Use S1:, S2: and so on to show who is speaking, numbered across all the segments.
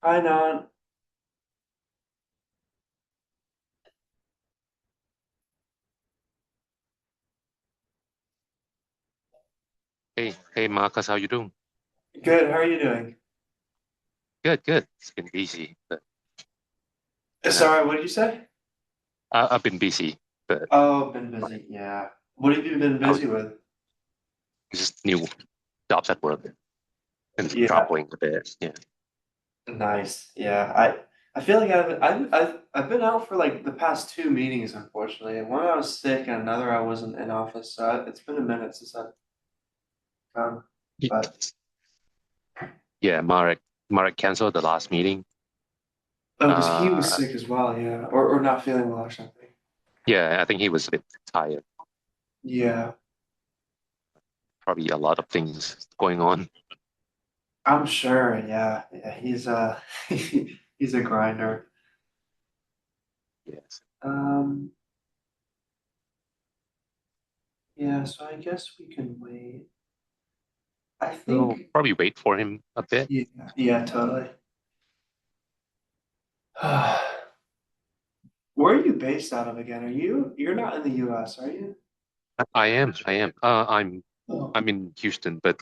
S1: Hi, Nan.
S2: Hey, Marcus, how you doing?
S1: Good. How are you doing?
S2: Good, good. It's been busy, but uh,
S1: Sorry, what did you say?
S2: I've been busy, but
S1: Oh, been busy. Yeah. What have you been
S2: how
S1: busy with?
S2: just new jobs at work and
S1: Yeah.
S2: traveling a bit. Yeah,
S1: Nice. Yeah. I feel like I've been out for like the past two meetings, unfortunately. One I was sick, and another I wasn't in office. So it's been a minute since I've come.
S2: Y-
S1: But
S2: yeah. Marek canceled the last meeting.
S1: oh, because he was
S2: Uh,
S1: sick as well. Yeah. Or not feeling well or something.
S2: yeah, I think he was a bit tired.
S1: Yeah.
S2: Probably a lot of things going on.
S1: I'm sure. Yeah. Yeah. He's a grinder.
S2: Yes.
S1: Um. Yeah. So I guess we can wait. I
S2: So
S1: think,
S2: probably wait for him a bit.
S1: yeah, yeah, totally. Where are you based out of again? You're not in the US, are you?
S2: I am. I am.
S1: Oh.
S2: I'm in Houston, but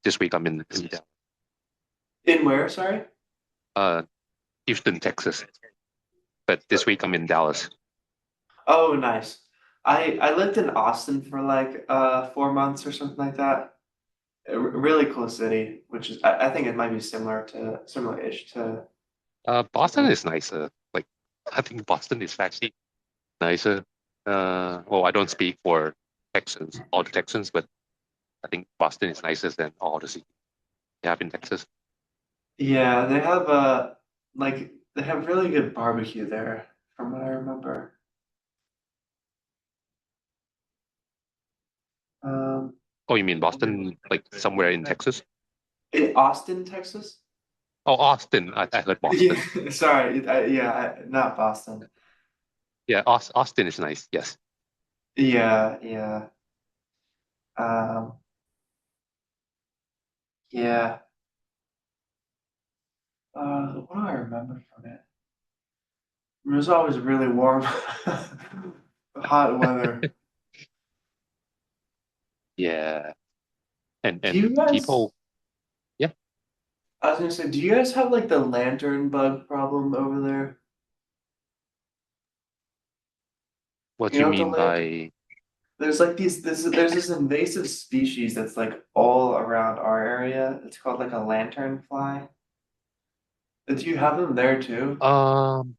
S2: this week I'm in
S1: In where, sorry?
S2: uh, Houston, Texas. But this week I'm in Dallas.
S1: Oh, nice. I lived in Austin for like 4 months or something like that. Really cool city, which is I think it might be similar-ish
S2: Boston
S1: to
S2: is nicer. Like, I think Boston is actually nicer. Well, I don't speak for Texans, all the Texans, but I think Boston is nicer than all the cities you have in Texas.
S1: yeah, they have really good barbecue there, from what I remember. Um,
S2: Oh, you mean Boston, like somewhere in Texas?
S1: in Austin, Texas?
S2: Oh, Austin. I heard
S1: Yeah,
S2: Boston.
S1: sorry. Not Boston.
S2: Yeah, Austin is nice. Yes.
S1: Yeah, yeah. Um, yeah. What do I remember from it? It was always really warm, hot weather.
S2: Yeah. And
S1: Do you
S2: and
S1: guys,
S2: people, yeah.
S1: I was gonna say, do you guys have like the lantern bug problem over there?
S2: What
S1: You
S2: do you
S1: know what the
S2: mean
S1: lantern?
S2: by
S1: There's like there's this invasive species that's like all around our area. It's called like a lantern fly. Do you have them there too?
S2: um?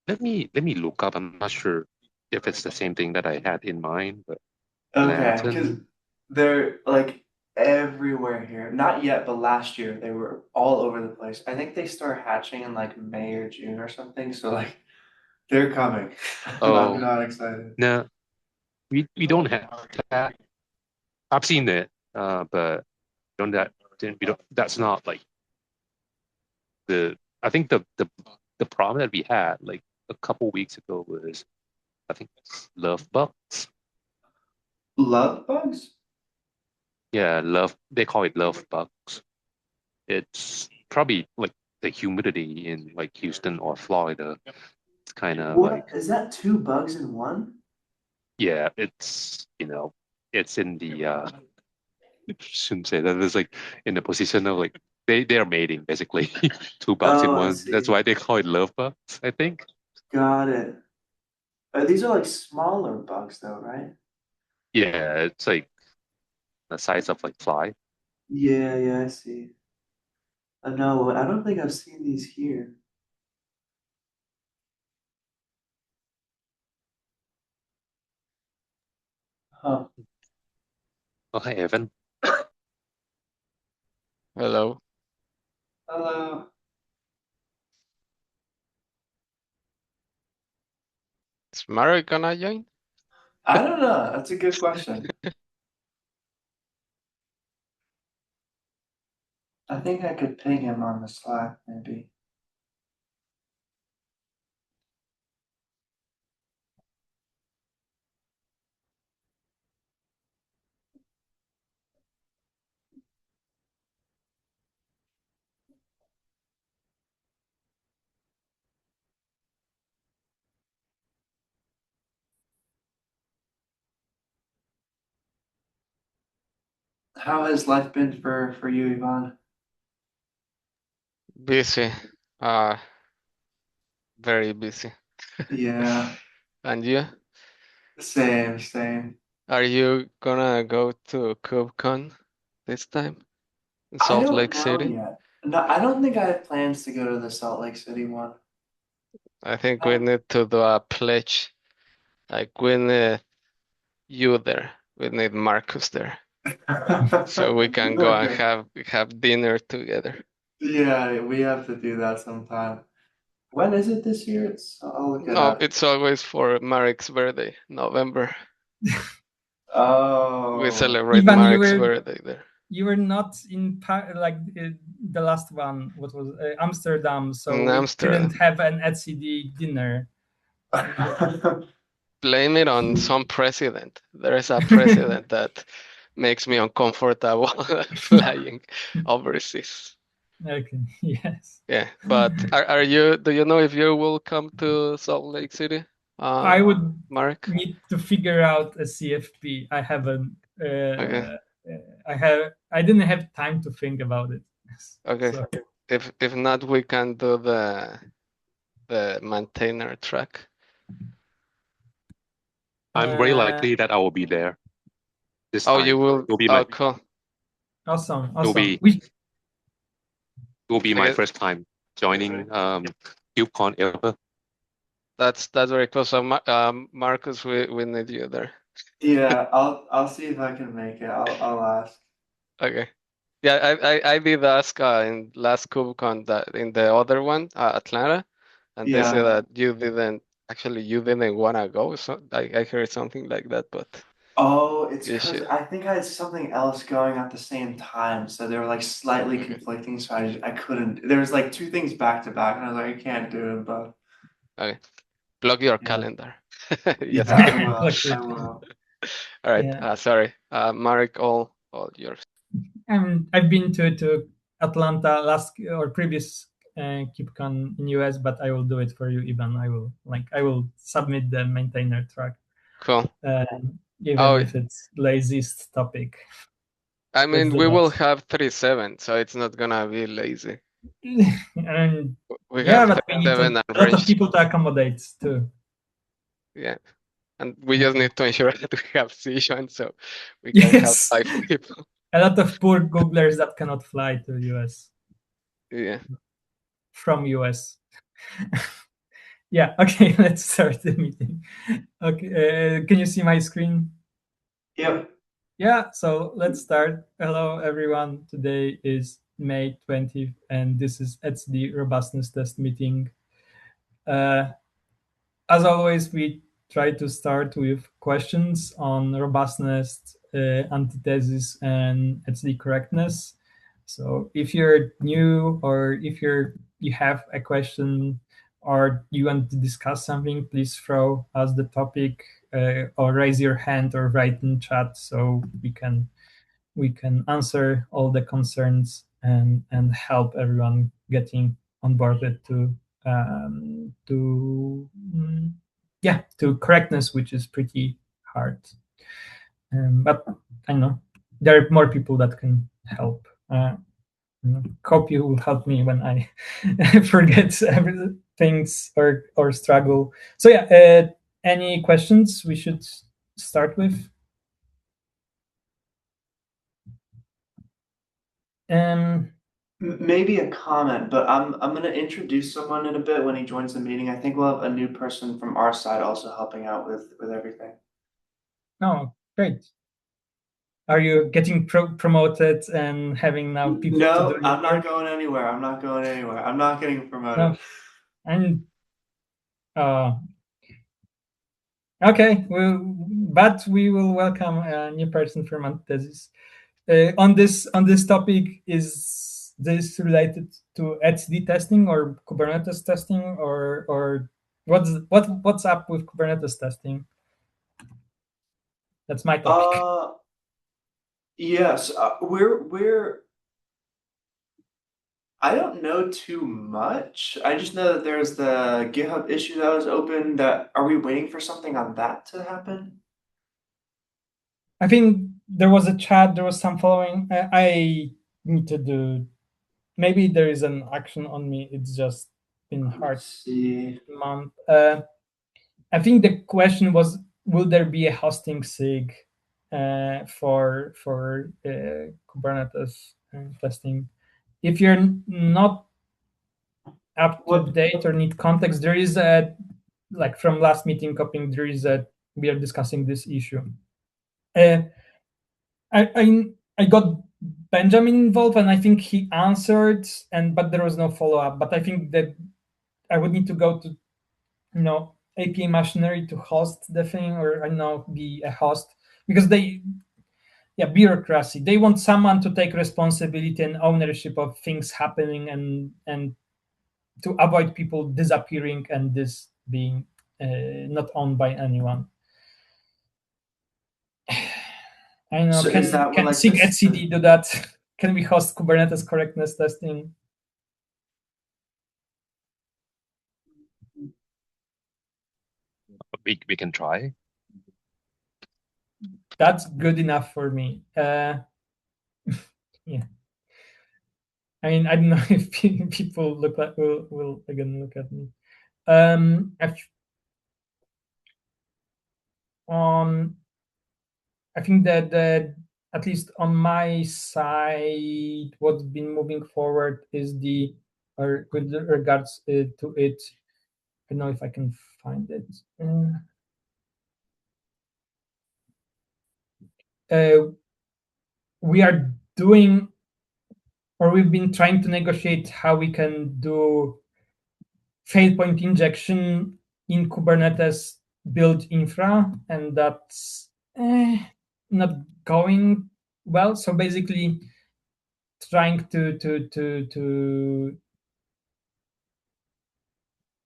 S2: Let me look up. I'm not sure if it's the same thing that I had in mind, but
S1: Okay, because
S2: lantern.
S1: they're like everywhere here. Not yet, but last year they were all over the place. I think they start hatching in like May or June or something. So like they're coming. I'm
S2: Oh,
S1: not excited.
S2: no, we don't have that. I've seen it, but don't that we don't. That's not like the. I think the problem that we had like a couple weeks ago was I think love bugs.
S1: Love bugs?
S2: Yeah, love. They call it love bugs. It's probably like the humidity in like Houston or Florida. It's kind of
S1: What
S2: like
S1: is that? Two bugs in one?
S2: yeah, it's in the shouldn't say that. It's like in the position of like they are mating basically, two bugs in
S1: Oh, I
S2: one. That's
S1: see.
S2: why they call it love bugs, I think.
S1: Got it. These are like smaller bugs though, right?
S2: Yeah, it's like the size of like fly.
S1: Yeah, yeah, I see. No, I don't think I've seen these here. Huh.
S2: Oh, hi, Evan.
S3: Hello.
S1: Hello.
S3: Is Mary gonna join?
S1: I don't know. That's a good question. I think I could ping him on the Slack, maybe. How has life been for you, Ivan?
S3: Busy. Uh, very busy.
S1: Yeah,
S3: And you?
S1: same, same.
S3: Are you gonna go to KubeCon this time in
S1: I
S3: Salt
S1: don't
S3: Lake
S1: know
S3: City?
S1: yet. No, I don't think I have plans to go to the Salt Lake City one.
S3: I think we
S1: I,
S3: need to do a pledge. Like we need you there. We need Marcus there. So we can go and
S1: okay.
S3: have dinner together.
S1: Yeah, we have to do that sometime. When is it this year? I'll look it
S3: No,
S1: up.
S3: it's always for Marek's birthday, November. We
S1: Oh,
S3: celebrate
S4: Ivan,
S3: Marek's birthday there.
S4: you were not in the last one. What was Amsterdam? So
S3: In
S4: we couldn't
S3: Amsterdam.
S4: have an ETCD dinner.
S3: Blame it on some president. There is a president that makes me uncomfortable flying overseas.
S4: Okay. Yes.
S3: Yeah, but do you know if you will come to Salt Lake City,
S4: I would
S3: Marek?
S4: need to figure out a CFP. I haven't.
S3: Okay,
S4: I didn't have time to think about it.
S3: okay.
S4: So
S3: If not, we can do the maintainer track.
S2: I'm very
S4: uh,
S2: likely that I will be there this
S3: Oh, you
S2: time.
S3: will.
S2: It will be
S3: Oh,
S2: my
S3: cool.
S4: awesome,
S2: it will
S4: awesome.
S2: be it will be my
S3: Okay,
S2: first time joining KubeCon ever.
S3: that's very cool. So, Marcus, we need you there.
S1: yeah. I'll see if I can make it. I'll ask.
S3: Okay. Yeah, I did ask in last KubeCon that in the other one, Atlanta, and they said
S1: Yeah.
S3: that you didn't wanna go. So I heard something like that, but
S1: Oh, it's
S3: you
S1: because
S3: should.
S1: I think I had something else going at the same time, so they were like slightly
S3: Okay.
S1: conflicting. So I couldn't. There was like two things back to back, and I was like, I can't do it. But
S3: Okay. Block your
S1: yeah,
S3: calendar. Just
S1: yeah, I
S3: kidding.
S1: will. I
S4: Lucky.
S1: will.
S3: All right.
S4: Yeah.
S3: Sorry. Marek, all yours.
S4: I've been to Atlanta last or previous KubeCon in US, but I will do it for you, Ivan. I will submit the maintainer track,
S3: Cool.
S4: uh, even
S3: Oh,
S4: if it's laziest topic.
S3: I
S4: Let's
S3: mean,
S4: do
S3: we will
S4: that.
S3: have 37, so it's not gonna be lazy.
S4: And
S3: We
S4: yeah,
S3: have
S4: but we need
S3: 37
S4: a lot of
S3: average.
S4: people to accommodate too.
S3: Yeah. And we just need to ensure that we have session so we can have
S4: Yes,
S3: 5 people.
S4: a lot of poor Googlers that cannot fly to US
S3: Yeah.
S4: from US. Yeah, okay, let's start the meeting. Okay, can you see my screen?
S1: Yep.
S4: Yeah, so let's start. Hello, everyone. Today is May 20th, and this is it's the robustness test meeting. Uh, as always, we try to start with questions on robustness, antithesis, and HDD correctness. So if you're new or if you have a question or you want to discuss something, please throw us the topic or raise your hand or write in chat so we can answer all the concerns and help everyone getting onboarded to correctness, which is pretty hard. But I know there are more people that can help. Hope you will help me when I forget things or struggle. So yeah, any questions we should start with?
S1: Maybe a comment, but I'm gonna introduce someone in a bit when he joins the meeting. I think we'll have a new person from our side also helping out with everything.
S4: Oh, great. Are you getting promoted and having now people to do
S1: No,
S4: your
S1: I'm not
S4: work?
S1: going anywhere. I'm not going anywhere. I'm not getting promoted.
S4: No. And uh, okay, but we will welcome a new person from Antithesis. On this topic, is this related to etcd testing or Kubernetes testing or what's up with Kubernetes testing? That's my topic.
S1: Yes, we're I don't know too much. I just know that there's the GitHub issue that was open. That are we waiting for something on that to happen?
S4: I think there was a chat, there was some following. I need to do, maybe there is an action on me. It's just been hard
S1: Let's see.
S4: month. I think the question was, will there be a hosting SIG for Kubernetes testing? If you're not up to date or need context, there is a, like from last meeting copying, there is a, we are discussing this issue. I got Benjamin involved, and I think he answered, but there was no follow up. But I think that I would need to go to, API machinery to host the thing, or I don't know, be a host, because bureaucracy. They want someone to take responsibility and ownership of things happening, and to avoid people disappearing and this being not owned by anyone. I don't know.
S1: So is that what,
S4: Can
S1: like,
S4: SIG
S1: this-
S4: etcd do that? Can we host Kubernetes correctness testing?
S2: We can try.
S4: That's good enough for me. Yeah. I mean, I don't know if people will again look at me. I think that at least on my side, what's been moving forward is with regards to it. I don't know if I can find it. We are doing, or we've been trying to negotiate how we can do fail point injection in Kubernetes build infra, and that's not going well. So basically, trying to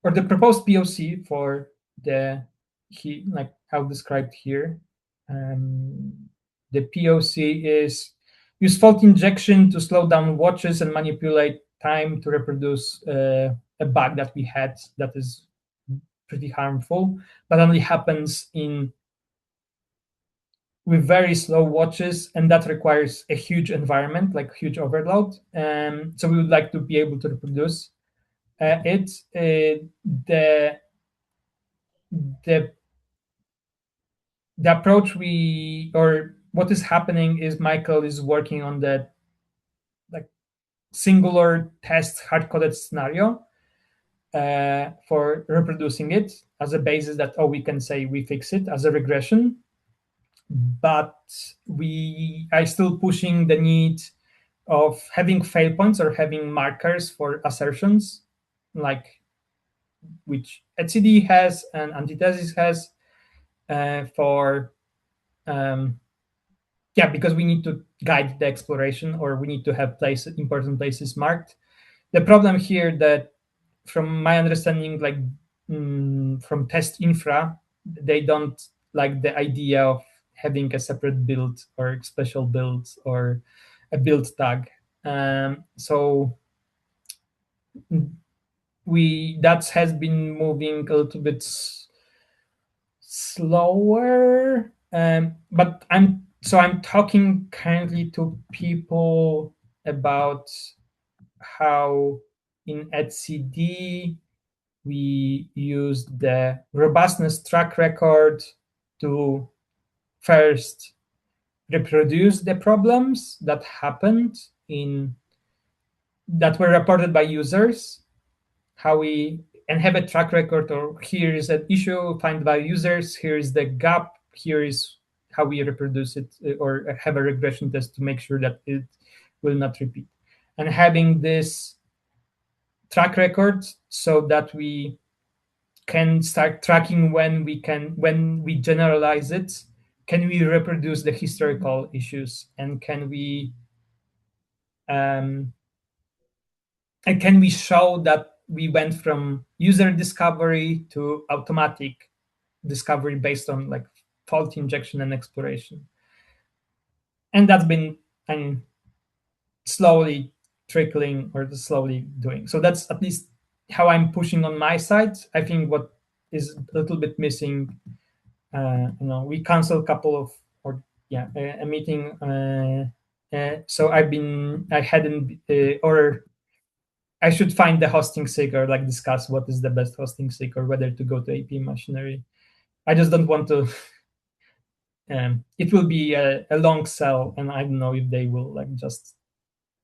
S4: or the proposed POC for like how described here. The POC is use fault injection to slow down watches and manipulate time to reproduce a bug that we had that is pretty harmful, but only happens with very slow watches, and that requires a huge environment, like huge overload. So we would like to be able to reproduce it. The approach what is happening is Michael is working on the like singular test hard-coded scenario for reproducing it as a basis that we can say we fix it as a regression. But I still pushing the need of having fail points or having markers for assertions, like which etcd has and antithesis has because we need to guide the exploration, or we need to have important places marked. The problem here that, from my understanding, like from test infra, they don't like the idea of having a separate build or special builds or a build tag. So that has been moving a little bit slower. But I'm talking currently to people about how in etcd we use the robustness track record to first reproduce the problems that happened that were reported by users, and have a track record, or here is an issue found by users, here is the gap, here is how we reproduce it, or have a regression test to make sure that it will not repeat. And having this track record so that we can start tracking when we generalize it, can we reproduce the historical issues, and can we show that we went from user discovery to automatic discovery based on like fault injection and exploration. And that's been slowly trickling, or slowly doing. So that's at least how I'm pushing on my side. I think what is a little bit missing, we cancel a couple of, or a meeting. So I hadn't, or I should find the hosting SIG or like discuss what is the best hosting SIG or whether to go to AP machinery. I just don't want to. It will be a long sell, and I don't know if they will like just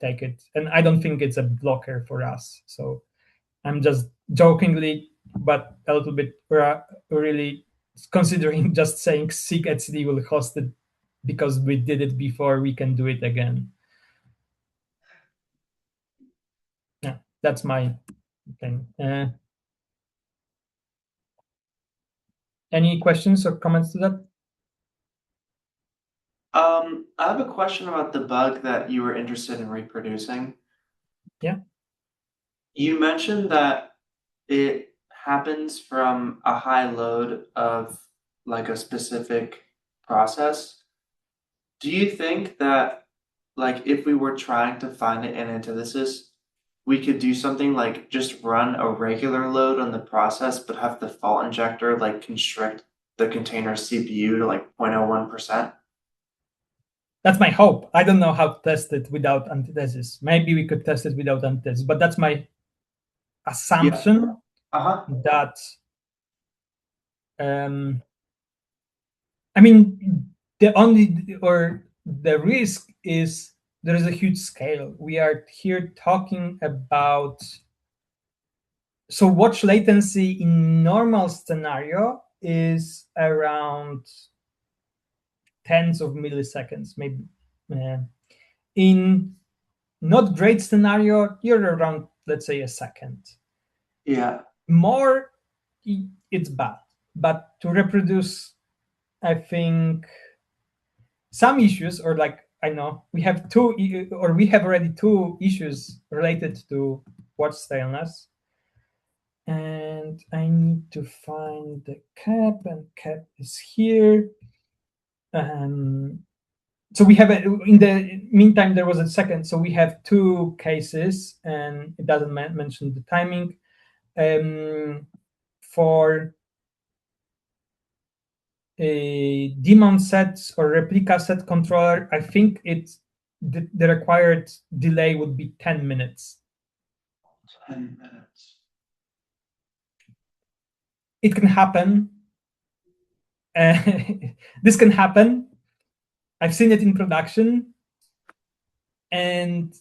S4: take it. And I don't think it's a blocker for us. So I'm just jokingly, but a little bit really considering just saying SIG etcd will host it because we did it before. We can do it again. Yeah, that's my thing. Any questions or comments to that?
S1: I have a question about the bug that you were interested in reproducing.
S4: Yeah.
S1: You mentioned that it happens from a high load of like a specific process. Do you think that like if we were trying to find it in antithesis, we could do something like just run a regular load on the process, but have the fault injector like constrict the container CPU to like 0.01%?
S4: That's my hope. I don't know how to test it without antithesis. Maybe we could test it without antithesis, but that's my assumption that I mean the risk is there is a huge scale. We are here talking about, so watch latency in normal scenario is around tens of milliseconds, maybe. In not great scenario, you're around, let's say, a second.
S1: Yeah.
S4: More, it's bad. But to reproduce, I think some issues, or like I know we have already two issues related to watch staleness. And I need to find the cap, and cap is here. So we have in the meantime there was a second, so we have two cases, and it doesn't mention the timing. For a daemon set or replica set controller, I think it's the required delay would be 10 minutes.
S1: 10 minutes.
S4: It can happen. This can happen. I've seen it in production, and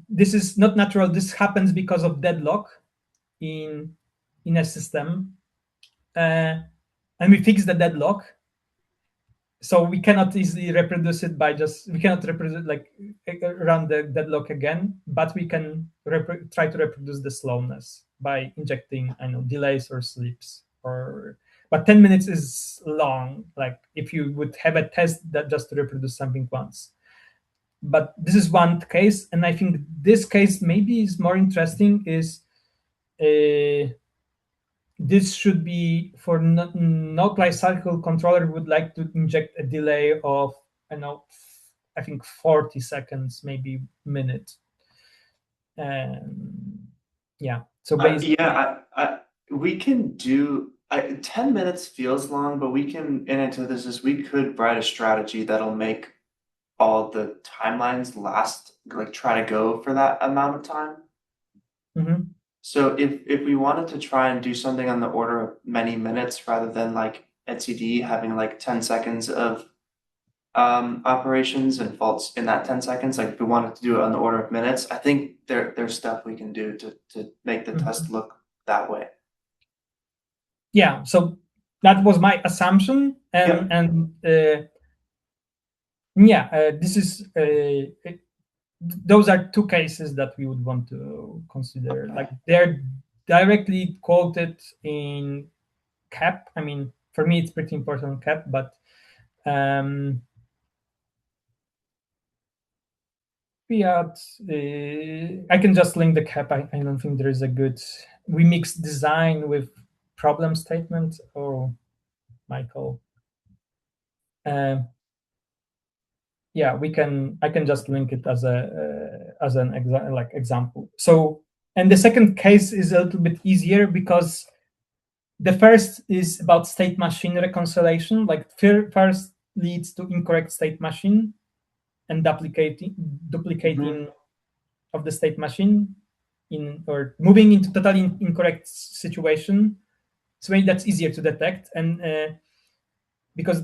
S4: this is not natural. This happens because of deadlock in a system, and we fix the deadlock. So we cannot easily reproduce it by we cannot reproduce run the deadlock again, but we can try to reproduce the slowness by injecting delays or sleeps. But 10 minutes is long. Like if you would have a test that just to reproduce something once. But this is one case, and I think this case maybe is more interesting. Is this should be for not lifecycle controller would like to inject a delay of I think 40 seconds, maybe minute. Yeah. So basically,
S1: we can do 10 minutes feels long, but we can in antithesis we could write a strategy that'll make all the timelines last, like try to go for that amount of time.
S4: Mm-hmm.
S1: So if we wanted to try and do something on the order of many minutes rather than like etcd having like 10 seconds of operations and faults in that 10 seconds, like if we wanted to do it on the order of minutes, I think there's stuff we can do to make the test look that way.
S4: Yeah, so that was my assumption, and this is those are two cases that we would want to consider. Like they're directly quoted in CAP. I mean, for me, it's pretty important CAP, but I can just link the CAP. I don't think there is a good. We mix design with problem statement. Oh, Michael. Yeah, we can. I can just link it as an example. So, and the second case is a little bit easier because the first is about state machine reconciliation. Like first, leads to incorrect state machine and duplicating of the state machine or moving into totally incorrect situation. So maybe that's easier to detect, and because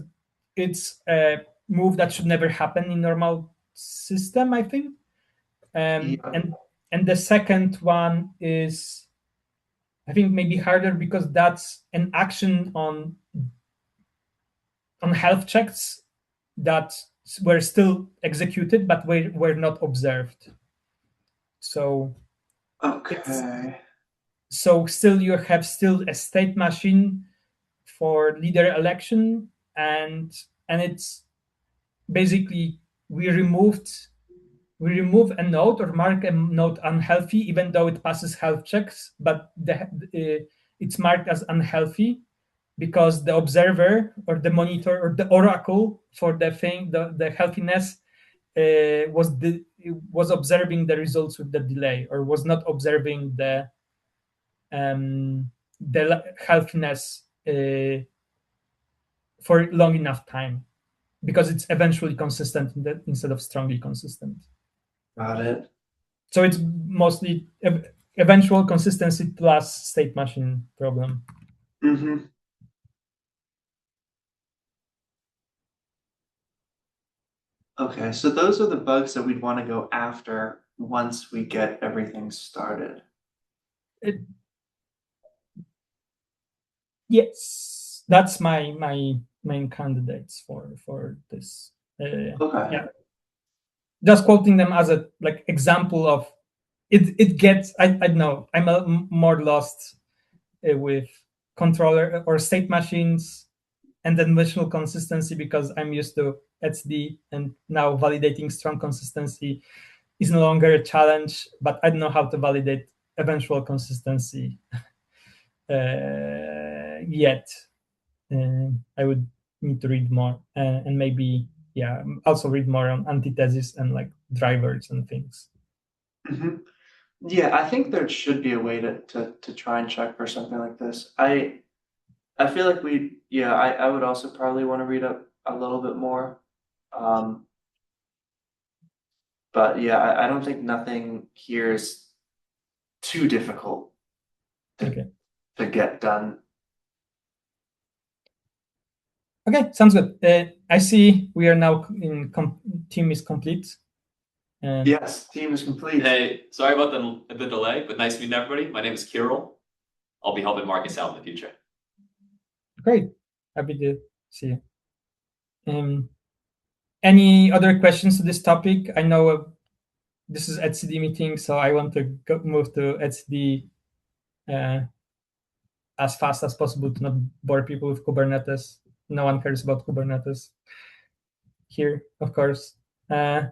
S4: it's a move that should never happen in normal system, I think. And the second one is, I think, maybe harder because that's an action on health checks that were still executed but were not observed. So
S1: Okay.
S4: so still you have still a state machine for leader election, and it's basically we remove a node or mark a node unhealthy even though it passes health checks, but it's marked as unhealthy because the observer or the monitor or the oracle for the thing, the healthiness, was observing the results with the delay, or was not observing the healthiness for long enough time, because it's eventually consistent instead of strongly consistent.
S1: Got it.
S4: So it's mostly eventual consistency plus state machine problem.
S1: Mm-hmm. Okay, so those are the bugs that we'd want to go after once we get everything started.
S4: Yes, that's my main candidates for this.
S1: Okay.
S4: Yeah, just quoting them as a example of it. It gets, I don't know, I'm more lost with controller or state machines and dimensional consistency because I'm used to etcd, and now validating strong consistency is no longer a challenge, but I don't know how to validate eventual consistency yet. I would need to read more, and maybe also read more on antithesis and drivers and things.
S1: Mm-hmm. Yeah, I think there should be a way to try and check for something like this. I feel like I would also probably want to read up a little bit more. But yeah, I don't think nothing here is too difficult to get done.
S4: Okay, sounds good. I see we are now team is complete.
S1: Yes, team is complete.
S5: Hey, sorry about the delay, but nice meeting everybody. My name is Kirill. I'll be helping Marcus out in the future.
S4: Great. Happy to see you. Any other questions to this topic? I know this is etcd meeting, so I want to move to etcd as fast as possible to not bore people with Kubernetes. No one cares about Kubernetes here, of course. Yeah,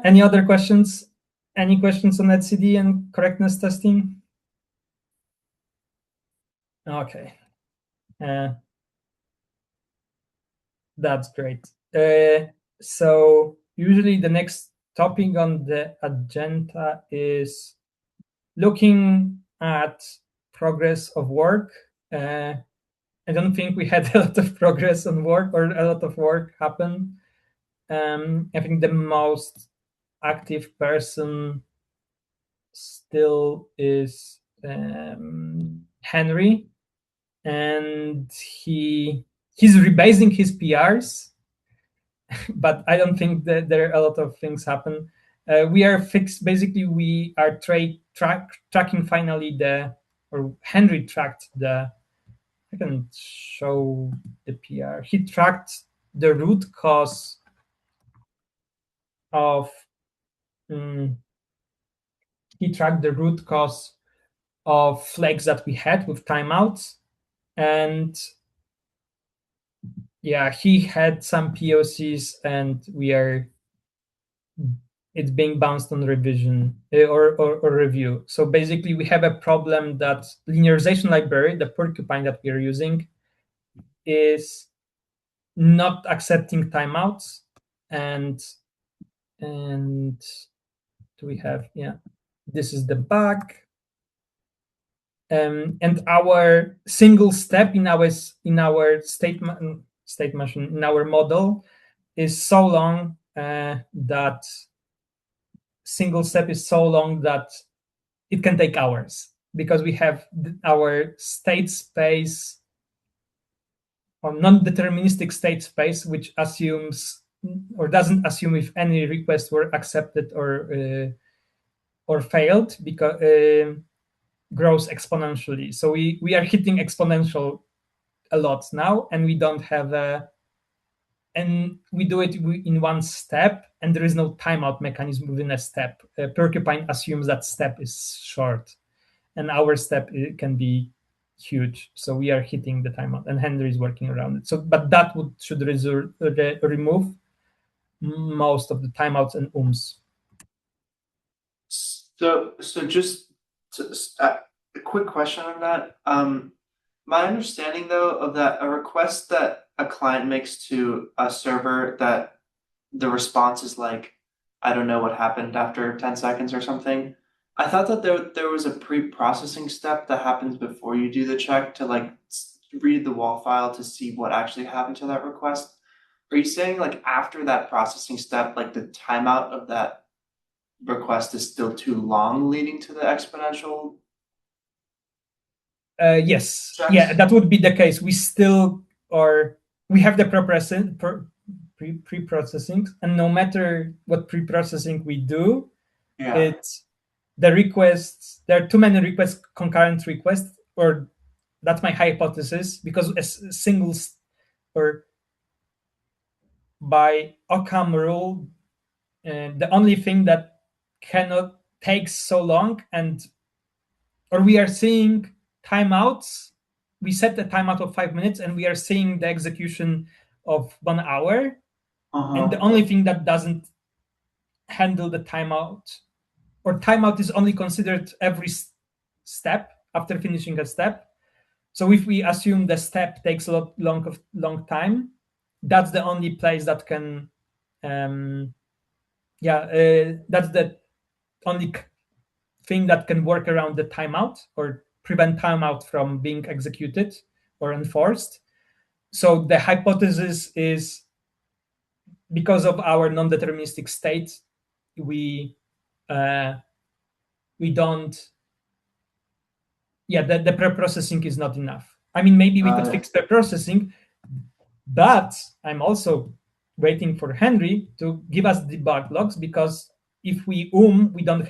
S4: any other questions? Any questions on etcd and correctness testing? Okay. That's great. So usually the next topic on the agenda is looking at progress of work. I don't think we had a lot of progress on work, or a lot of work happen. I think the most active person still is Henry, and he's rebasing his PRs, but I don't think that there are a lot of things happen. We are fixed. Basically, we are tracking finally or Henry tracked the. I can show the PR. He tracked the root cause of. He tracked the root cause of flags that we had with timeouts, and he had some POCs, and it's being bounced on revision or review. So basically, we have a problem that linearization library, the Porcupine that we are using, is not accepting timeouts, and do we have this is the bug. And our single step in our statement, state machine in our model is so long that single step is so long that it can take hours, because we have our state space or non-deterministic state space, which assumes or doesn't assume if any requests were accepted or failed, because grows exponentially. So we are hitting exponential a lot now, and we don't have and we do it in one step, and there is no timeout mechanism within a step. Porcupine assumes that step is short, and our step can be huge. So we are hitting the timeout, and Henry is working around it. So, but that should remove most of the timeouts and ooms.
S1: So just a quick question on that. My understanding though of that, a request that a client makes to a server that the response is like, I don't know what happened after 10 seconds or something. I thought that there was a pre-processing step that happens before you do the check to like read the WAL file to see what actually happened to that request. Are you saying like after that processing step, like the timeout of that request is still too long, leading to the exponential?
S4: Yes,
S1: checks?
S4: yeah, that would be the case. We have the pre-processing, and no matter what pre-processing we do, it's the requests. There are too many requests, concurrent requests, or that's my hypothesis, because a single or by Occam rule, the only thing that cannot take so long, or we are seeing timeouts. We set the timeout of 5 minutes, and we are seeing the execution of 1 hour. And the only thing that doesn't handle the timeout, or timeout is only considered every step after finishing a step. So if we assume the step takes a long time, that's the only place that can, that's the only thing that can work around the timeout or prevent timeout from being executed or enforced. So the hypothesis is, because of our non-deterministic state, we don't. Yeah, the pre-processing is not enough. I mean, maybe we could fix pre-processing, but I'm also waiting for Henry to give us debug logs, because if we we don't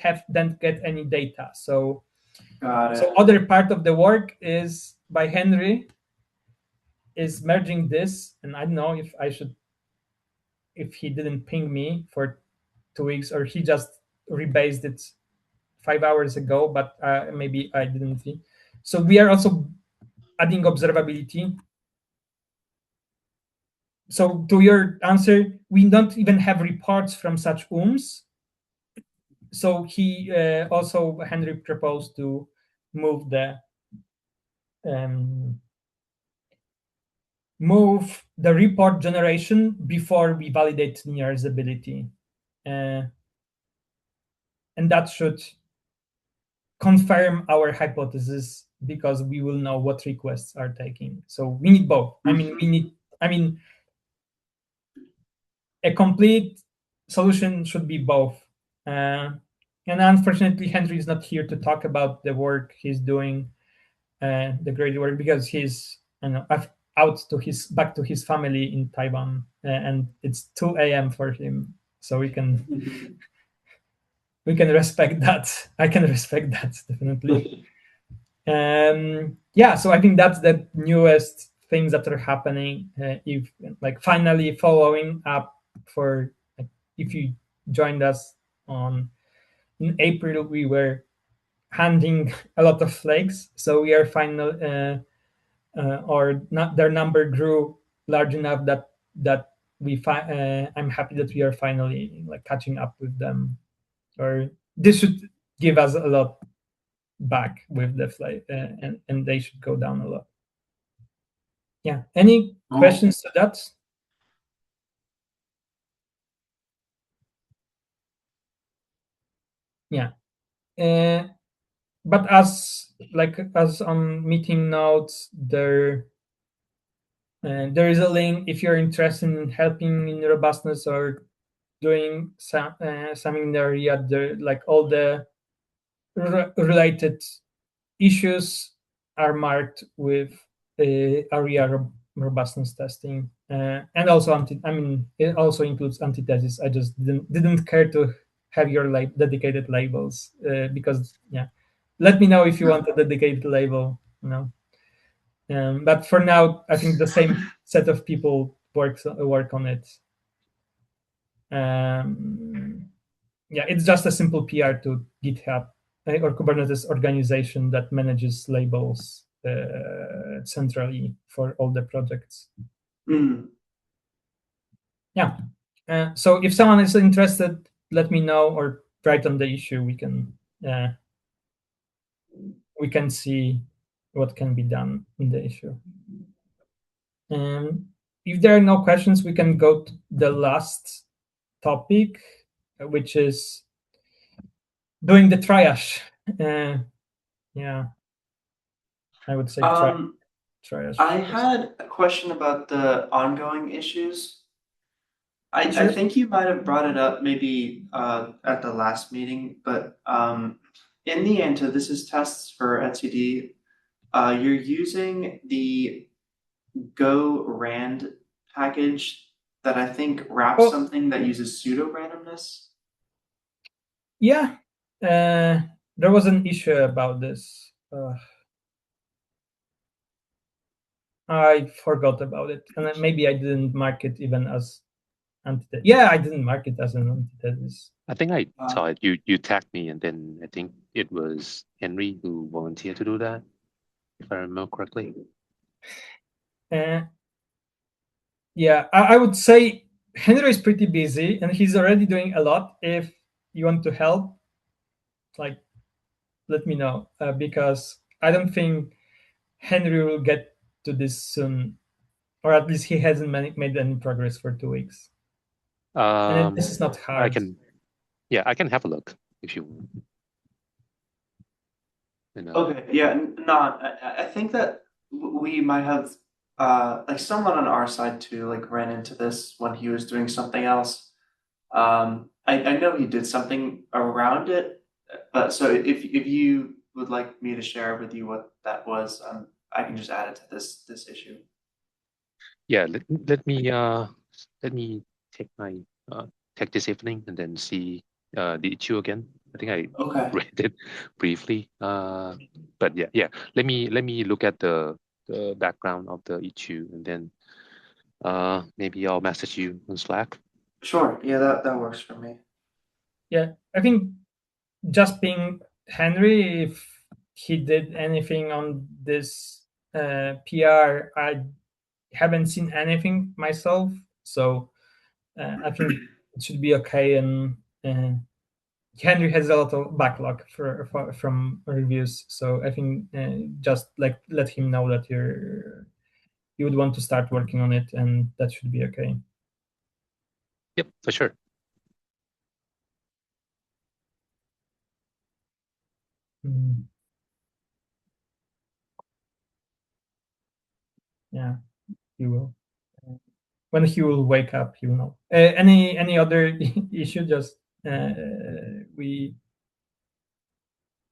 S4: get any data. So other part of the work is by Henry is merging this, and I don't know if he didn't ping me for 2 weeks, or he just rebased it 5 hours ago, but maybe I didn't see. So we are also adding observability. So to your answer, we don't even have reports from such ooms. So he Henry proposed to move the report generation before we validate linearizability, and that should confirm our hypothesis, because we will know what requests are taking. So we need both. I mean, a complete solution should be both. And unfortunately, Henry is not here to talk about the work he's doing, the great work, because he's back to his family in Taiwan, and it's 2 a.m. for him. So we can respect that. I can respect that, definitely. So I think that's the newest things that are happening. If like finally following up for, like, if you joined us in April, we were handing a lot of flags. So we are their number grew large enough that I'm happy that we are finally like catching up with them. Or this should give us a lot back with the flag, and they should go down a lot. Yeah. Any questions to that? Yeah. But as on meeting notes, there And there is a link if you're interested in helping in robustness or doing some in the area. There, like all the related issues are marked with area robustness testing, and also it also includes antithesis. I just didn't care to have your dedicated labels because let me know if you want a dedicated label. But for now, I think the same set of people work on it. It's just a simple PR to GitHub or Kubernetes organization that manages labels centrally for all the projects.
S1: Mm.
S4: Yeah. So if someone is interested, let me know or write on the issue. We can see what can be done in the issue. If there are no questions, we can go to the last topic, which is doing the triage. I would say triage.
S1: I had a question about the ongoing issues. I think you might have brought it up maybe at the last meeting, but in the end, so this is tests for etcd. You're using the Go rand package that I think wraps something that uses pseudo randomness.
S4: Yeah, there was an issue about this. I forgot about it, and maybe I didn't mark it even as antithesis. Yeah, I didn't mark it as an antithesis.
S2: I think I saw it. You tagged me, and then I think it was Henry who volunteered to do that, if I remember correctly.
S4: Yeah, I would say Henry is pretty busy, and he's already doing a lot. If you want to help, like, let me know, because I don't think Henry will get to this soon, or at least he hasn't made any progress for 2 weeks. And this is not hard.
S2: I can have a look if you want.
S1: Okay, yeah, no, I think that we might have like someone on our side too, like ran into this when he was doing something else. I know he did something around it, but so if you would like me to share with you what that was, I can just add it to this issue.
S2: Yeah, let me take my take this evening and then see the issue again. I think I read it briefly. But yeah. Let me look at the background of the issue and then maybe I'll message you on Slack.
S1: Sure. Yeah, that works for me.
S4: Yeah, I think just being Henry, if he did anything on this PR, I haven't seen anything myself, so I think it should be okay. And Henry has a lot of backlog from reviews, so I think just like let him know that you would want to start working on it, and that should be okay.
S2: Yep, for sure.
S4: Yeah, he will. When he will wake up, he will know. Any other issue? Just we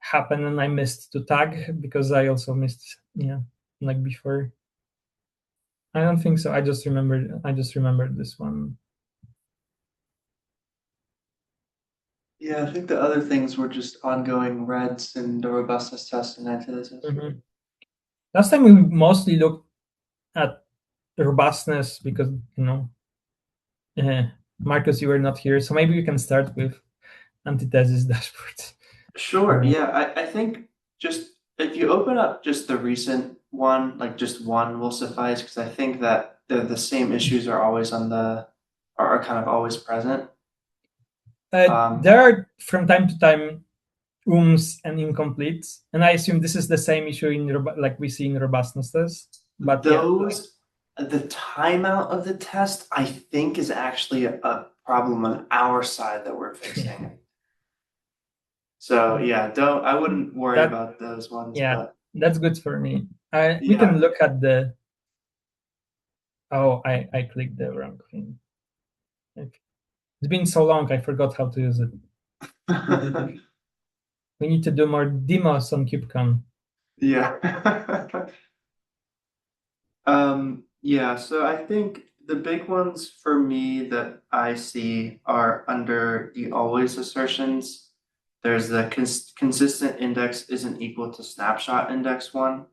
S4: happened and I missed to tag because I also missed. Yeah, like before. I don't think so. I just remembered this one.
S1: Yeah, I think the other things were just ongoing reds and the robustness test and antithesis.
S4: Mm-hmm. Last time we mostly looked at robustness because Marcus, you were not here, so maybe we can start with antithesis dashboard.
S1: Sure. Yeah, I think just if you open up just the recent one, like just one will suffice because I think that the same issues are always are kind of always present.
S4: There are from time to time and incompletes, and I assume this is the same issue like we see in robustness tests. But
S1: those the timeout of the test, I think, is actually a problem on our side that we're fixing. So yeah, I wouldn't worry about those ones.
S4: Yeah,
S1: but
S4: that's good for me. We can look at the Oh, I clicked the wrong thing. Okay. It's been so long, I forgot how to use it. We need to do more demos on KubeCon.
S1: Yeah. Yeah, so I think the big ones for me that I see are under the always assertions. There's the consistent index isn't equal to snapshot index one.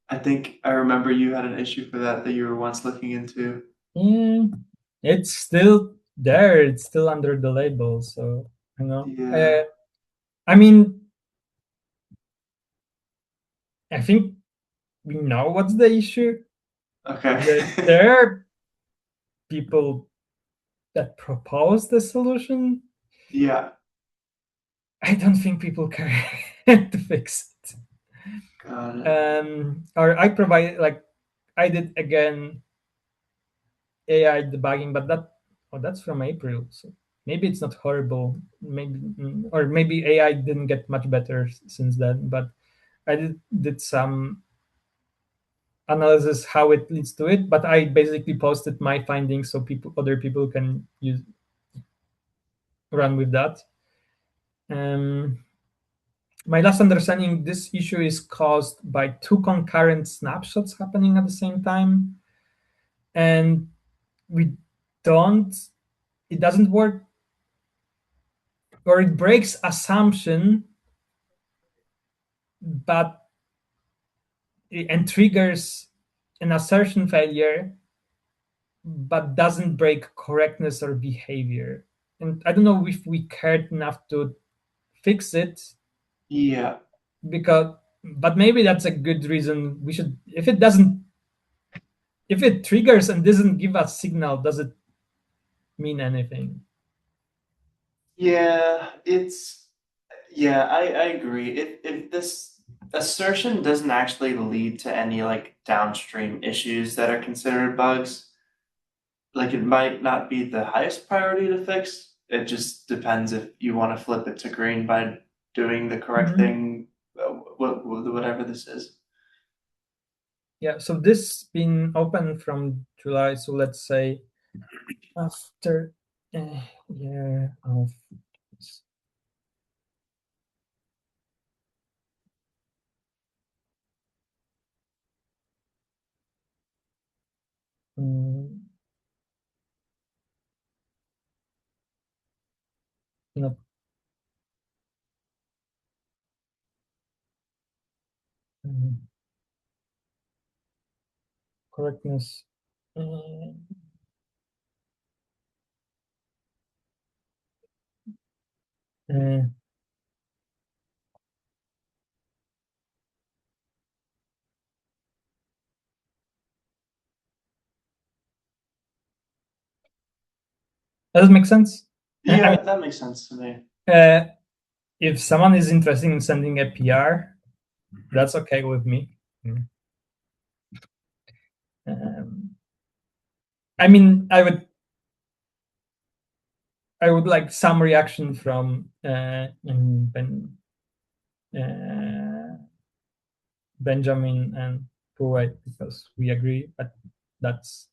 S1: I think I remember you had an issue for that you were once looking into.
S4: Yeah, it's still there. It's still under the label. So, you know,
S1: Yeah.
S4: I mean, I think we know what's the issue.
S1: Okay.
S4: There are people that propose the solution.
S1: Yeah,
S4: I don't think people care to fix it.
S1: got it.
S4: Or I provide, like, I did again AI debugging, but that's from April. So maybe it's not horrible. Maybe, or maybe AI didn't get much better since then. But I did some analysis how it leads to it. But I basically posted my findings so other people can run with that. My last understanding, this issue is caused by two concurrent snapshots happening at the same time, and we don't. It doesn't work, or it breaks assumption, but and triggers an assertion failure, but doesn't break correctness or behavior. And I don't know if we cared enough to fix it,
S1: Yeah.
S4: but maybe that's a good reason we should. If it triggers and doesn't give us signal, does it mean anything?
S1: Yeah, I agree. If this assertion doesn't actually lead to any like downstream issues that are considered bugs, like it might not be the highest priority to fix. It just depends if you want to flip it to green by doing the correct thing, whatever this is.
S4: Yeah, so this been open from July, so let's say after a year of not correctness. Uh, does it make sense?
S1: Yeah, that makes sense to me.
S4: Uh, if someone is interested in sending a PR, that's okay with me. I mean, I would like some reaction from Benjamin and Kuwait, because we agree, but that's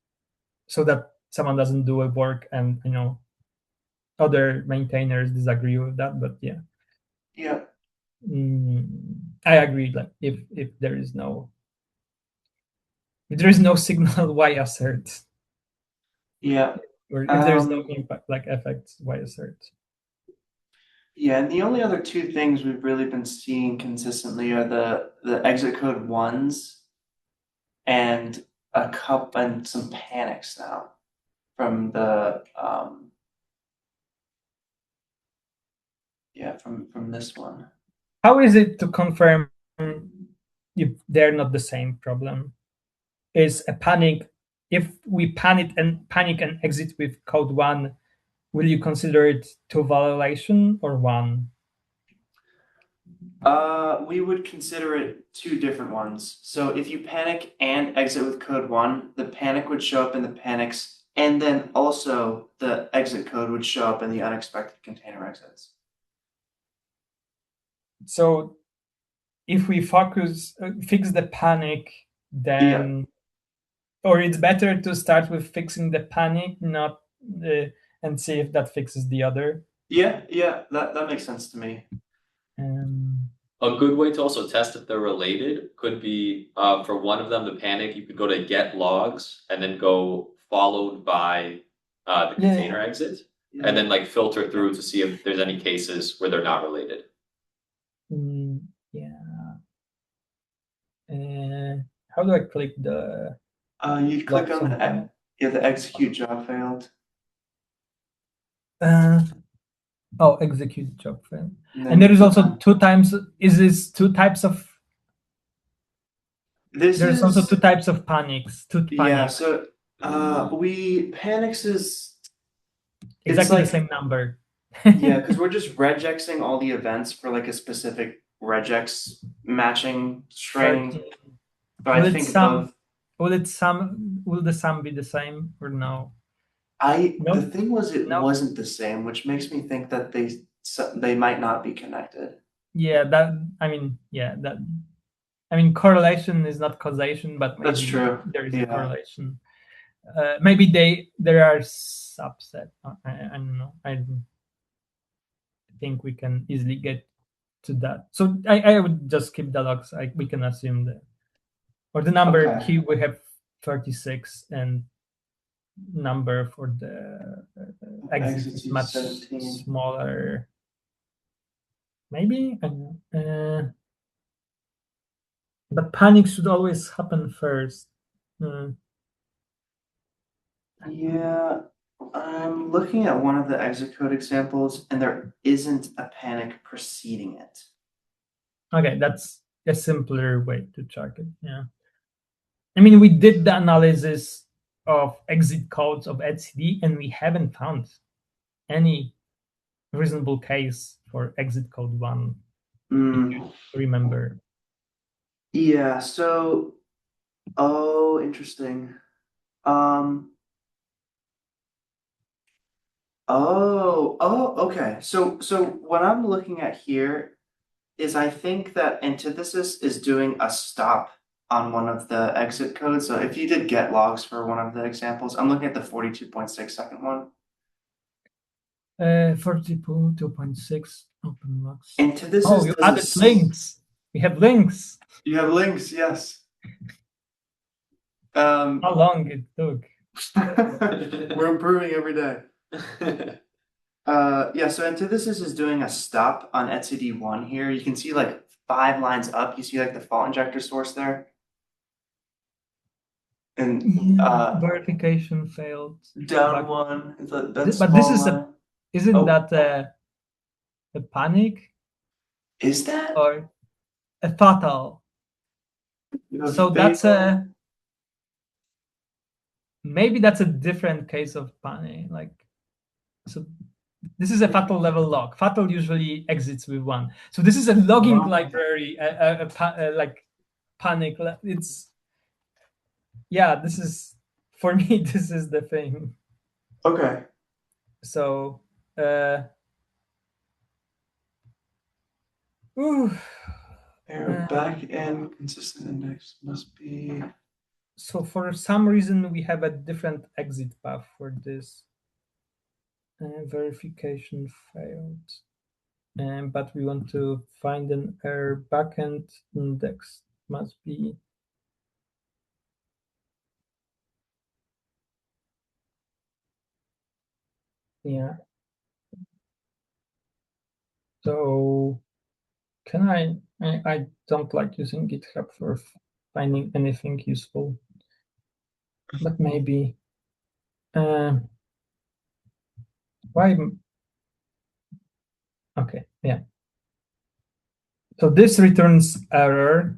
S4: so that someone doesn't do a work and other maintainers disagree with that. But yeah,
S1: Yeah.
S4: I agree. Like if there is no signal, why assert?
S1: Yeah.
S4: Or if there's no impact, like effects, why assert?
S1: Yeah, and the only other two things we've really been seeing consistently are the exit code ones and and some panics now from the from this one.
S4: How is it to confirm if they're not the same problem? Is a panic, if we panic and exit with code one, will you consider it two violation or one?
S1: We would consider it two different ones. So if you panic and exit with code one, the panic would show up in the panics, and then also the exit code would show up in the unexpected container exits.
S4: So if we fix the panic, then or it's better to start with fixing the panic, not and see if that fixes the other.
S1: Yeah, that makes sense to me.
S5: A good way to also test if they're related could be for one of them, the panic, you could go to get logs and then go followed by the container exit, and then like filter through to see if there's any cases where they're not related.
S4: How do I click the?
S1: You click on the execute job failed.
S4: Execute job failed. And there is also two types. Is this two types of? There's also two types of panics.
S1: Yeah, so panics is
S4: exactly the same number.
S1: Yeah, because we're just regexing all the events for like a specific regex matching string. But I think both.
S4: Will the sum be the same or no?
S1: The thing was it wasn't the same, which makes me think that they might not be connected.
S4: Yeah, correlation is not causation, but maybe
S1: that's true.
S4: There is a correlation. Maybe there are subset. I don't know. I think we can easily get to that. So I would just keep the logs. We can assume that, or the number here we have 36, and number for the exit is much 17. Smaller. Maybe, but panic should always happen first.
S1: Yeah, I'm looking at one of the exit code examples, and there isn't a panic preceding it.
S4: Okay, that's a simpler way to check it. Yeah, I mean, we did the analysis of exit codes of etcd, and we haven't found any reasonable case for exit code 1. If you remember.
S1: Yeah. So, interesting. Okay. So what I'm looking at here is I think that antithesis is doing a stop on one of the exit codes. So if you did get logs for one of the examples, I'm looking at the 42.6 second one.
S4: 42.6 open logs.
S1: Antithesis.
S4: You added links. We have links.
S1: You have links, yes.
S4: How long it took?
S1: We're improving every day. Yeah, so antithesis is doing a stop on etcd1 here. You can see like 5 lines up, you see like the fault injector source there. And
S4: verification failed.
S1: Down one.
S4: But this is isn't that a panic?
S1: Is that?
S4: Or a fatal? So that's maybe that's a different case of panic. So this is a fatal level log. Fatal usually exits with 1. So this is a logging library, like panic. This is, for me, this is the thing.
S1: Okay.
S4: So,
S1: back end consistent index must be.
S4: So for some reason, we have a different exit path for this. Verification failed. But we want to find an error. Backend index must be. Yeah. So can I don't like using GitHub for finding anything useful, but maybe why? Okay, yeah. So this returns error,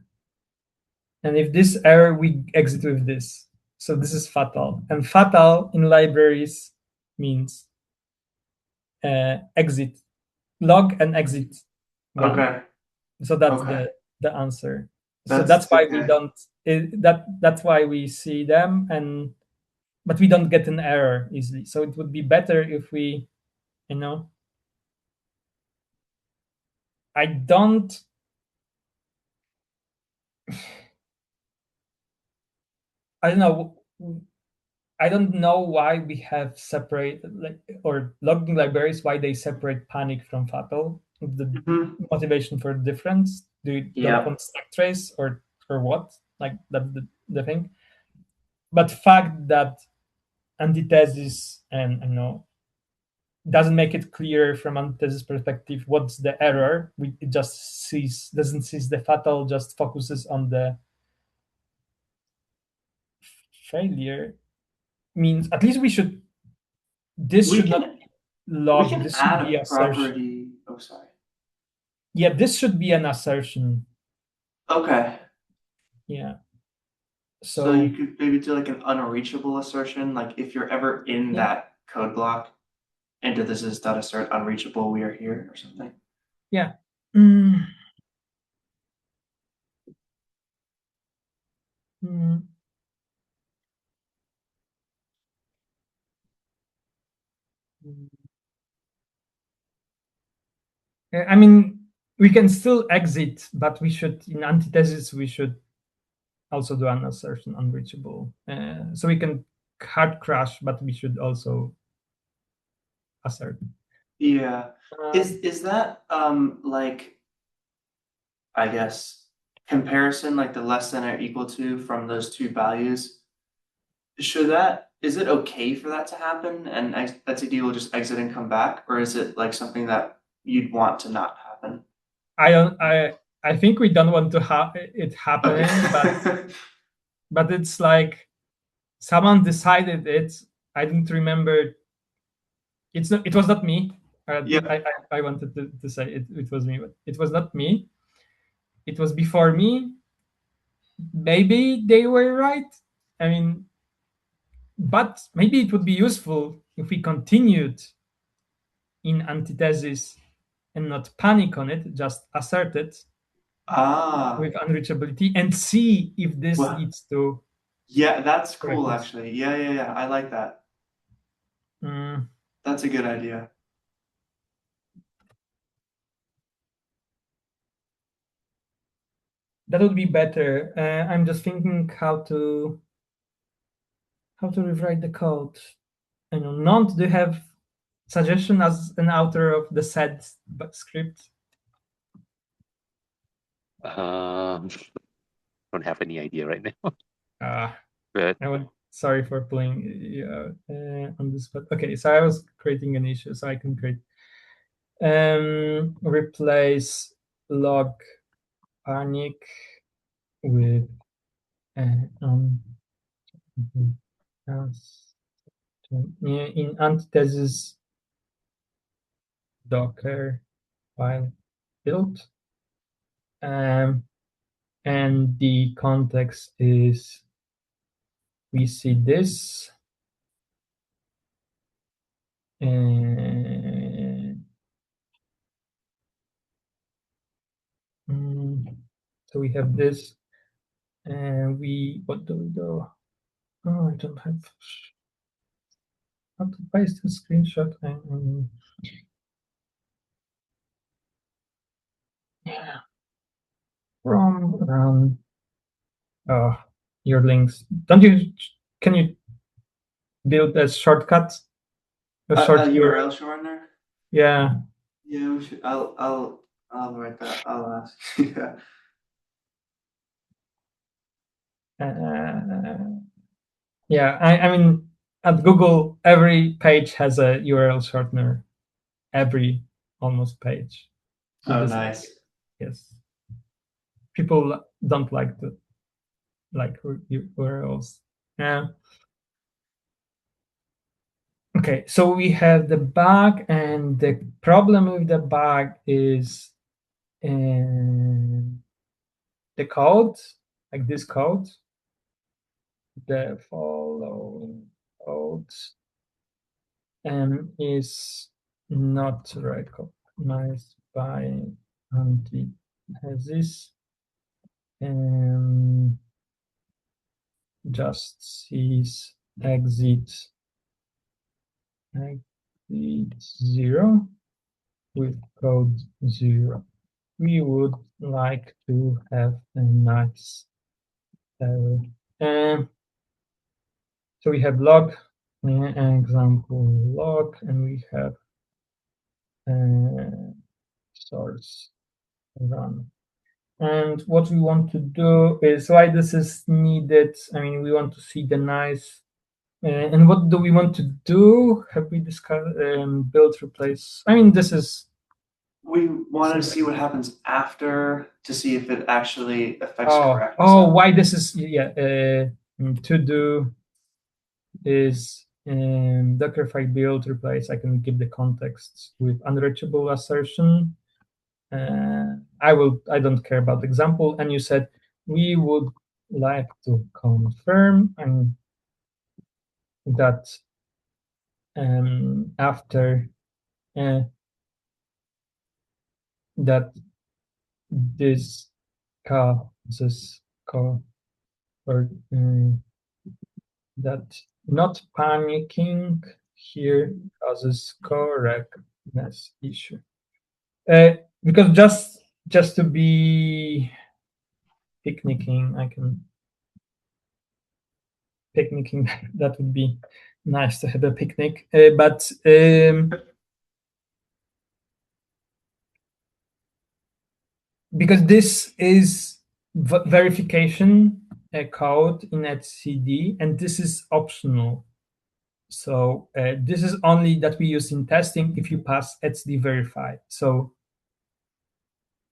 S4: and if this error, we exit with this. So this is fatal, and fatal in libraries means exit, log and exit 1. Okay. So that's the answer. So that's why we don't. That's why we see them, but we don't get an error easily. So it would be better if we, I don't. I don't know. I don't know why we have separate or logging libraries, why they separate panic from fatal. The motivation for the difference. Do you don't want stack trace or what? Like that's the thing. But fact that antithesis and I know doesn't make it clear from antithesis perspective what's the error. It just doesn't sees the fatal, just focuses on the failure. Means at least we should. This should not log.
S1: We can
S4: This
S1: add
S4: should be
S1: a
S4: assertion.
S1: property. Oh, sorry.
S4: Yeah, this should be an assertion.
S1: Okay.
S4: Yeah.
S1: So you could maybe do like an unreachable assertion, like if you're ever in that code block, antithesis dot assert unreachable, we are here or something.
S4: Yeah. I mean, we can still exit, but we should, in antithesis, we should also do an assertion unreachable. So we can hard crash, but we should also assert.
S1: Yeah. Is that like, I guess, comparison, like the less than or equal to from those two values? Is it okay for that to happen and etcd will just exit and come back, or is it like something that you'd want to not happen?
S4: I think we don't want to have it happening, but it's like someone decided it. I didn't remember. It was not me. I wanted to say it was me, but it was not me. It was before me. Maybe they were right. I mean, but maybe it would be useful if we continued in antithesis and not panic on it, just assert it with unreachability and see if this leads to.
S1: Yeah, that's cool, actually. Yeah. I like that. That's a good idea.
S4: That would be better. I'm just thinking how to rewrite the code. I know, Nont, do you have suggestion as an author of the said script?
S2: Don't have any idea right now.
S4: But sorry for playing on this spot. Okay, so I was creating an issue, so I can create replace log panic with in antithesis docker file build, and the context is we see this and so we have this and what do we do? Oh, I don't have how to paste a screenshot. Yeah. From run. Oh, your links. Can you build a shortcut?
S1: A URL shortener?
S4: Yeah.
S1: Yeah, we should. I'll write that. I'll ask. Yeah.
S4: Yeah, I mean, at Google, every page has a URL shortener. Every almost page.
S1: Oh, nice.
S4: Yes. People don't like URLs. Yeah. Okay, so we have the bug, and the problem with the bug is the code, like this code, the following code, is not recognized by antithesis, and just sees exit 0 with code 0. We would like to have a nice error. So we have log, example log, and we have source run. And what we want to do is why this is needed. I mean, we want to see the nice. And what do we want to do? Have we discussed build, replace? I mean, this is.
S1: We want to see what happens after to see if it actually affects correctness.
S4: Oh, why this is, yeah, to do is Dockerify build, replace. I can give the context with unreachable assertion. I don't care about example. And you said we would like to confirm and that after that this causes or that not panicking here causes correctness issue. Because just to be picnicking, I can picnicking. That would be nice to have a picnic, but because this is verification code in etcd, and this is optional. So this is only that we use in testing if you pass etcd verify. So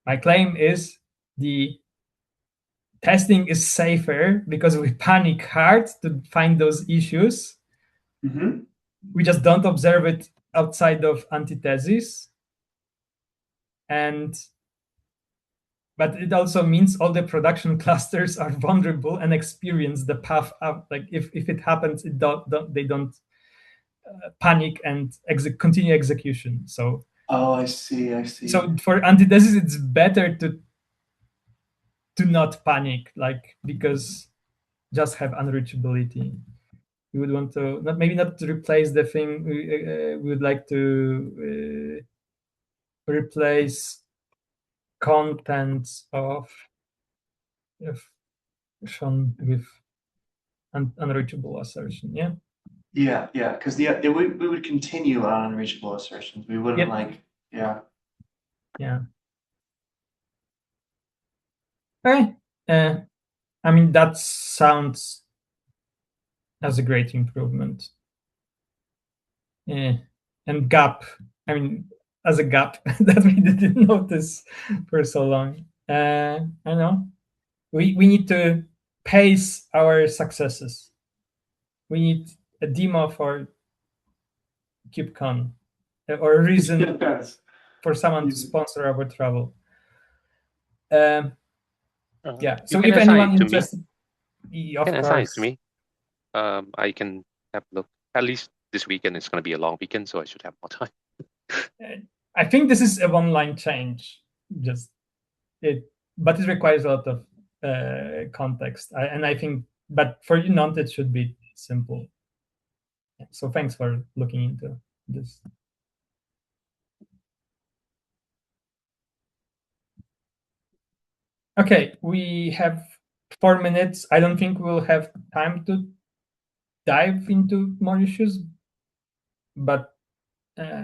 S4: my claim is the testing is safer because we panic hard to find those issues.
S1: Mm-hmm.
S4: We just don't observe it outside of antithesis. But it also means all the production clusters are vulnerable and experience the path up. Like if it happens, they don't panic and continue execution. So.
S1: Oh, I see.
S4: So for antithesis, it's better to not panic, like, because just have unreachability. We would want to maybe not to replace the thing. We would like to replace contents of shown with unreachable assertion. Yeah.
S1: Yeah, because we would continue on unreachable assertions. We wouldn't yeah.
S4: Okay. I mean, that sounds as a great improvement. And gap, I mean, as a gap that we didn't notice for so long. I know we need to pace our successes. We need a demo for KubeCon or a reason for someone to sponsor our travel. Yeah. So if anyone interested, of course.
S2: Assign it to me. I can have a look. At least this weekend is going to be a long weekend, so I should have more time.
S4: I think this is a one-line change, but it requires a lot of context. And I think, but for you, not it should be simple. So thanks for looking into this. Okay, we have 4 minutes. I don't think we'll have time to dive into more issues, but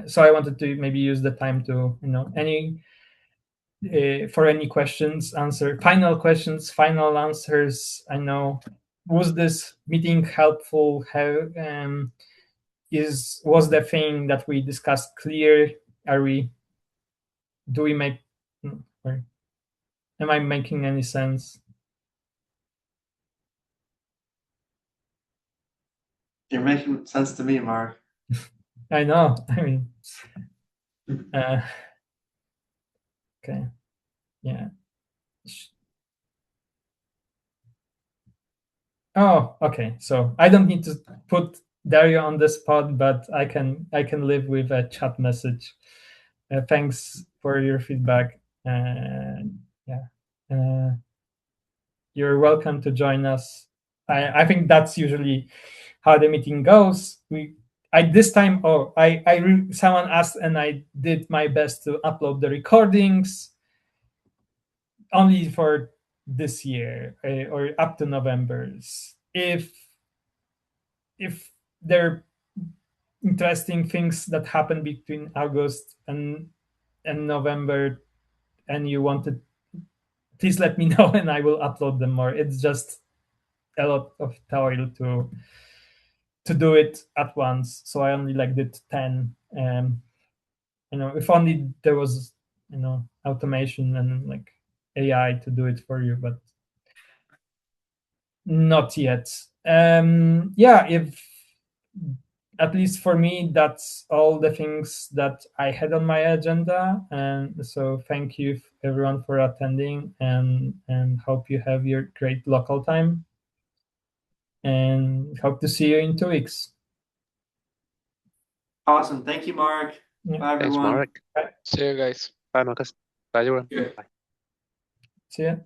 S4: so I wanted to maybe use the time to, for any questions, final questions, final answers. I know, was this meeting helpful? How was the thing that we discussed clear? Do we make, am I making any sense?
S1: You're making sense to me, Mark.
S4: I know. I mean, okay, yeah. Oh, okay. So I don't need to put Dario on the spot, but I can live with a chat message. Thanks for your feedback. You're welcome to join us. I think that's usually how the meeting goes. Someone asked, and I did my best to upload the recordings only for this year or up to November. If if there are interesting things that happen between August and November, and you wanted, please let me know and I will upload them more. It's just a lot of toil to do it at once. So I only like did 10. If only there was, automation and like AI to do it for you, but not yet. If at least for me, that's all the things that I had on my agenda. And so thank you everyone for attending, and hope you have your great local time, and hope to see you in 2 weeks.
S1: Awesome. Thank you, Mark.
S4: Yeah.
S1: Bye,
S2: Thanks,
S1: everyone.
S2: Mark.
S3: See you guys.
S2: Bye, Marcus. Bye, everyone.
S5: Yeah.
S2: Bye.
S4: See ya.